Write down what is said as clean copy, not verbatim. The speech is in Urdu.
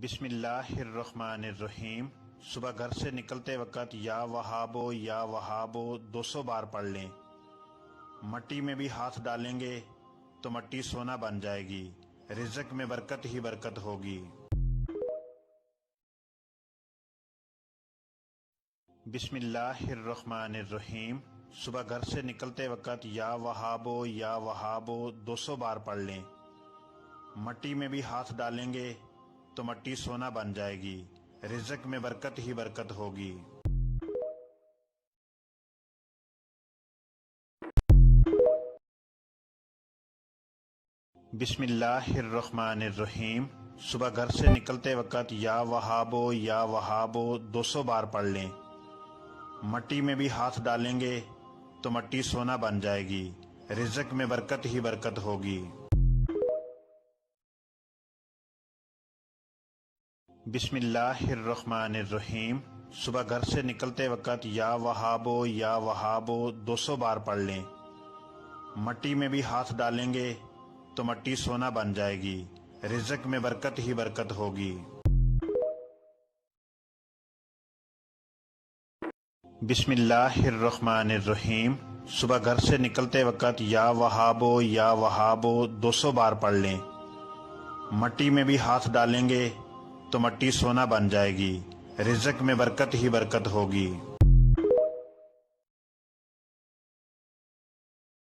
بسم اللہ الرحمن الرحیم۔ صبح گھر سے نکلتے وقت یا وہابو 200 بار پڑھ لیں۔ مٹی میں بھی ہاتھ ڈالیں گے تو مٹی سونا بن جائے گی، رزق میں برکت ہی برکت ہوگی۔ بسم اللہ الرحمن الرحیم۔ صبح گھر سے نکلتے وقت یا وہابو 200 بار پڑھ لیں۔ مٹی میں بھی ہاتھ ڈالیں گے تو مٹی سونا بن جائے گی، رزق میں برکت ہی برکت ہوگی۔ بسم اللہ الرحمن الرحیم۔ صبح گھر سے نکلتے وقت یا وہابو 200 بار پڑھ لیں۔ مٹی میں بھی ہاتھ ڈالیں گے تو مٹی سونا بن جائے گی، رزق میں برکت ہی برکت ہوگی۔ بسم اللہ الرحمن الرحیم۔ صبح گھر سے نکلتے وقت یا وہابو 200 بار پڑھ لیں۔ مٹی میں بھی ہاتھ ڈالیں گے تو مٹی سونا بن جائے گی، رزق میں برکت ہی برکت ہوگی۔ بسم اللہ الرحمن الرحیم۔ صبح گھر سے نکلتے وقت یا وہابو 200 بار پڑھ لیں۔ مٹی میں بھی ہاتھ ڈالیں گے تو مٹی سونا بن جائے گی، رزق میں برکت ہی برکت ہوگی۔